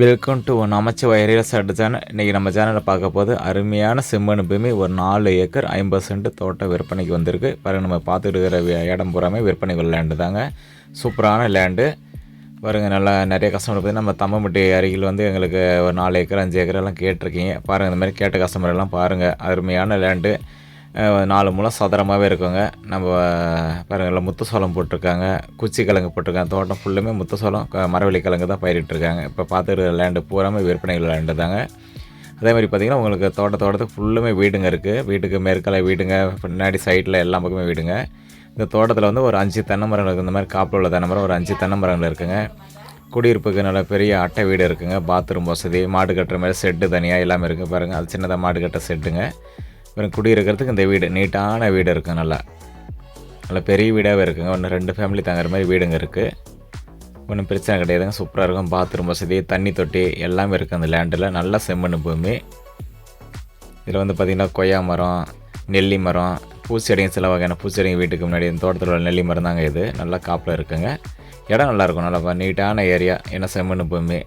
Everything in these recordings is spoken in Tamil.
Welcome to Namachivaya real estate channel. இன்றைக்கி நம்ம சேனலில் பார்க்க போது அருமையான செம்மண் பூமி ஒரு 4 ஏக்கர் 50 சென்ட் தோட்டம் விற்பனைக்கு வந்திருக்கு. பாருங்கள், நம்ம பார்த்துட்டு இருக்கிற இடம் பூராமே விற்பனைக்கு லேண்டு தாங்க. சூப்பரான லேண்டு பாருங்கள். நல்லா நிறைய கஸ்டமர் பார்த்திங்கன்னா நம்ம தம்மம்பட்டி அருகில் வந்து எங்களுக்கு ஒரு 4 ஏக்கர் 5 ஏக்கர் எல்லாம் கேட்டிருக்கீங்க. பாருங்கள், இந்த மாதிரி கேட்ட கஸ்டமர் எல்லாம் பாருங்கள். அருமையான லேண்டு 4 முழம் சதுரமாகவே இருக்குங்க. நம்ம பாருங்கள், முத்து சோளம் போட்டிருக்காங்க, குச்சி கிழங்கு போட்டிருக்காங்க. தோட்டம் ஃபுல்லுமே முத்து சோளம் மரவள்ளி கிழங்கு தான் பயிரிட்டுருக்காங்க. இப்போ பார்த்துருக்க லேண்டு பூராமே விற்பனைகள் லேண்டு தாங்க. அதே மாதிரி பார்த்திங்கன்னா உங்களுக்கு தோட்டத்துக்கு ஃபுல்லுமே வீடுங்க இருக்குது. வீட்டுக்கு மேற்கால வீடுங்க, பின்னாடி சைடில் எல்லா பக்கமே வீடுங்க. இந்த தோட்டத்தில் வந்து ஒரு 5 தென்னை மரங்கள் இருக்குது. இந்த மாதிரி காப்பில் உள்ள தென்னை மரம் ஒரு 5 தென்னை மரங்கள் இருக்குங்க. குடியிருப்புக்கு நல்ல பெரிய அட்டை வீடு இருக்குங்க. பாத்ரூம் வசதி, மாடு கட்டுற மாதிரி செட்டு தனியாக எல்லாமே இருக்குது. பாருங்கள், அது சின்னதாக மாடு கட்ட செட்டுங்க. அப்புறம் குடியிருக்கிறதுக்கு இந்த வீடு நீட்டான வீடு இருக்குது. நல்லா பெரிய வீடாகவே இருக்குங்க. ஒன்று 2 ஃபேமிலி தங்குற மாதிரி வீடுங்க இருக்குது. ஒன்றும் பிரச்சனை கிடையாதுங்க. சூப்பராக இருக்கும். பாத்ரூம் வசதி, தண்ணி தொட்டி எல்லாமே இருக்குது அந்த லேண்டில். நல்ல செம்மண் பூமி. இதில் வந்து பார்த்திங்கன்னா கொய்யா மரம், நெல்லி மரம், பூச்செடிங்க, சில வகையான பூச்செடிங்க வீட்டுக்கு முன்னாடி இந்த தோட்டத்தில் உள்ள நெல்லி மரம் தாங்க. இது நல்லா காப்பில் இருக்குங்க. இடம் நல்லாயிருக்கும். நல்லா நீட்டான ஏரியா, ஏன்னா செம்மண் பூமி.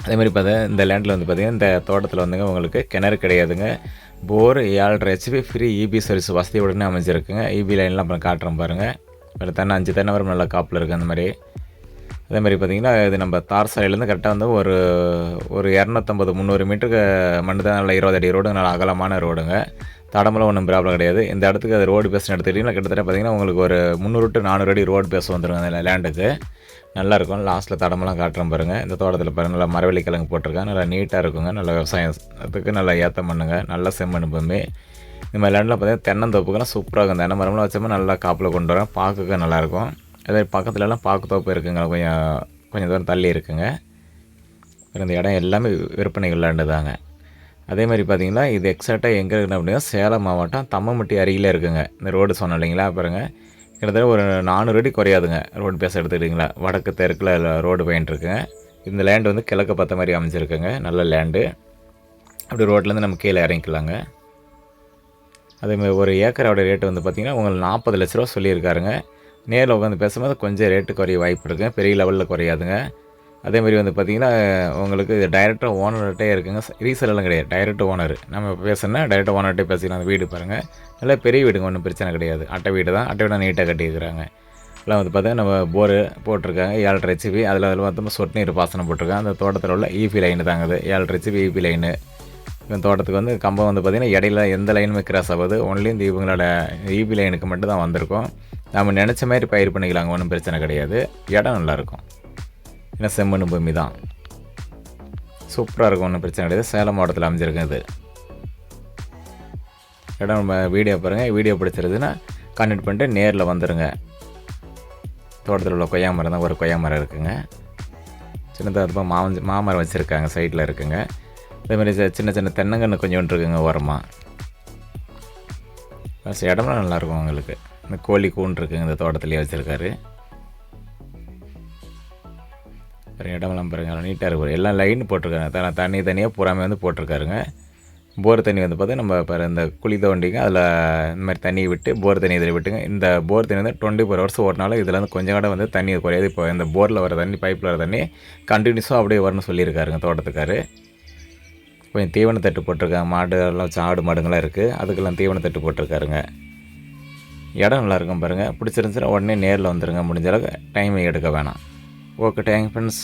அதேமாதிரி பார்த்தா இந்த லேண்டில் வந்து பார்த்திங்கன்னா இந்த தோட்டத்தில் வந்துங்க உங்களுக்கு கிணறு கிடையாதுங்க. போர் 7.5 HP ஃப்ரீ இபி சர்வீஸ் வசதி உடனே அமைஞ்சிருக்குங்க. இபி லைன்லாம் அப்புறம் காட்டுறோம் பாருங்கள். இப்போ 5 தென்னை வரும் நல்லா காப்பில் இருக்குது. அந்த மாதிரி அதேமாதிரி பார்த்திங்கன்னா இது நம்ம தார் சாலையிலேருந்து கரெக்டாக வந்து ஒரு 250-300 மீட்டருக்கு மண்ணு தான். நல்லா 20 அடி ரோடுங்க. நல்லா அகலமான ரோடுங்க. தடமெல்லாம் ஒன்றும் ப்ராப்ளம் கிடையாது. இந்த இடத்துக்கு அது ரோடு பேஸ் எடுத்துக்கிட்டிங்கன்னா கிட்டத்தட்ட பார்த்திங்கன்னா உங்களுக்கு ஒரு 300 to 400 அடி ரோடு பேஸ் வந்துடும் அந்த லேண்டுக்கு. நல்லாயிருக்கும். லாஸ்ட்டில் தடமெல்லாம் காட்டுறோம் பாருங்கள். இந்த தோட்டத்தில் பாருங்கள், நல்லா மரவள்ளி கிழங்கு போட்டிருக்காங்க. நல்லா நீட்டாக இருக்குங்க. நல்ல விவசாயத்துக்கு நல்லா ஏற்ற மண்ணுங்க. நல்ல செம்மண் பூமி. இந்த மாதிரி லேண்டில் பார்த்திங்கன்னா தென்னந்தோப்புக்கெல்லாம் சூப்பராக இருக்கும். தென்னை மரம்லாம் வச்சோம்னா நல்லா காப்பில் கொண்டு வரேன். பார்க்குக்கு நல்லாயிருக்கும். அதே பக்கத்துலலாம் பாக்கு தோப்பு இருக்குங்க. கொஞ்சம் தூரம் தள்ளி இருக்குங்க. இந்த இடம் எல்லாமே விற்பனைகள் லேண்டு தாங்க. அதே மாதிரி பார்த்திங்கன்னா இது எக்ஸாக்டாக எங்கே இருக்குன்னு அப்படின்னா சேலம் மாவட்டம் தம்மம்பட்டி அருகிலே இருக்குங்க. இந்த ரோடு சொன்னோம் இல்லைங்களா, பாருங்கள் கிட்டத்தட்ட ஒரு 400 அடி குறையாதுங்க. ரோடு பேச எடுத்துக்கிட்டிங்களா, வடக்கு தெற்கில் ரோடு போயின்ட்டுருக்குங்க. இந்த லேண்டு வந்து கிழக்கு பார்த்த மாதிரி அமைஞ்சிருக்குங்க. நல்ல லேண்டு. அப்படி ரோட்லேருந்து நம்ம கீழே இறங்கிக்கலாங்க. அதேமாதிரி ஒரு ஏக்கரோட ரேட்டு வந்து பார்த்திங்கன்னா உங்களுக்கு 40 லட்ச ரூபா சொல்லியிருக்காருங்க. நேரில் உட்காந்து பேசும்போது கொஞ்சம் ரேட்டு குறைய வாய்ப்பு இருக்குங்க. பெரிய லெவலில் குறையாதுங்க. அதேமாதிரி வந்து பார்த்திங்கன்னா உங்களுக்கு டைரெக்டாக ஓனர்கிட்டே இருக்குங்க. ரீசெல்லாம் கிடையாது. டைரெக்ட் ஓனர் நம்ம பேசுனா டைரெக்டாக ஓனர்கிட்டே பேசிக்கலாம். அந்த வீடு பாருங்கள், நல்லா பெரிய வீடுங்க. ஒன்றும் பிரச்சனை கிடையாது. அட்டை வீடு தான். அட்டை வீடாக நீட்டாக கட்டியிருக்கிறாங்க. எல்லாம் வந்து பார்த்தீங்கன்னா நம்ம போரு போட்டிருக்காங்க. 7.5 HP. அதில் வந்து சொட்டு நீர் பாசனம் போட்டிருக்காங்க. அந்த தோட்டத்தில் உள்ள இபி லைனு தாங்க அது. 7.5 HP இபி லைனு. இந்த தோட்டத்துக்கு வந்து கம்பம் வந்து பார்த்திங்கன்னா இடையில எந்த லைனுமே கிராஸ் ஆகாது. ஒன்லி இந்த இவங்களோட இபி லைனுக்கு மட்டும் தான் வந்திருக்கும். நம்ம நினச்ச மாதிரி பயிர் பண்ணிக்கலாங்க. ஒன்றும் பிரச்சனை கிடையாது. இடம் நல்லாயிருக்கும். ஏன்னா செம்மண் பூமி தான். சூப்பராக இருக்கும். ஒன்றும் பிரச்சனை கிடையாது. சேலம் மாவட்டத்தில் அமைஞ்சிருக்கும் இது இடம். நம்ம வீடியோ பாருங்கள். வீடியோ பிடிச்சிருதுன்னா கான்டெக்ட் பண்ணிட்டு நேரில் வந்துடுங்க. தோட்டத்தில் உள்ள கொய்யா மரம் தான். ஒரு கொய்யா மரம் இருக்குங்க. சின்னதாக மாமரம் வச்சுருக்காங்க. சைடில் இருக்குங்க. அதேமாதிரி சின்ன சின்ன தென்னங்கன்று கொஞ்சோண்டு இருக்குங்க ஓரமாக. இடம்லாம் நல்லாயிருக்கும் உங்களுக்கு. இந்த கோழி கூண்டு இருக்குங்க. இந்த தோட்டத்துலேயே வச்சுருக்காரு. இடமெல்லாம் பாருங்கள், நீட்டாக இருக்கும். எல்லாம் லைன் போட்டிருக்காங்க. தண்ணி தனியாக பூராமே வந்து போட்டிருக்காருங்க. போர் தண்ணி வந்து பார்த்தா நம்ம இப்போ இந்த குழி தோண்டிங்க, அதில் இந்த மாதிரி தண்ணி விட்டு போர் தண்ணி இதில் விட்டுங்க. இந்த போர் தண்ணி வந்து 24 hours ஓட்டினாலும் இதில் வந்து கொஞ்சம் கூட வந்து தண்ணி குறையாது. இப்போ இந்த போரில் வர தண்ணி, பைப்பில் வர தண்ணி கண்டினியூஸாக அப்படியே வரணும்னு சொல்லியிருக்காருங்க தோட்டத்துக்காரு. கொஞ்சம் தீவன தட்டு போட்டிருக்காங்க. மாடு எல்லாம் வச்சு ஆடு மாடுங்களாம் இருக்குது. அதுக்கெல்லாம் தீவன தட்டு போட்டிருக்காருங்க. இடம் நல்லாயிருக்கும் பாருங்கள். பிடிச்சிருந்துச்சுன்னா உடனே நேரில் வந்துடுங்க. முடிஞ்ச அளவுக்கு டைம் எடுக்க வேணாம். Okay, thank friends.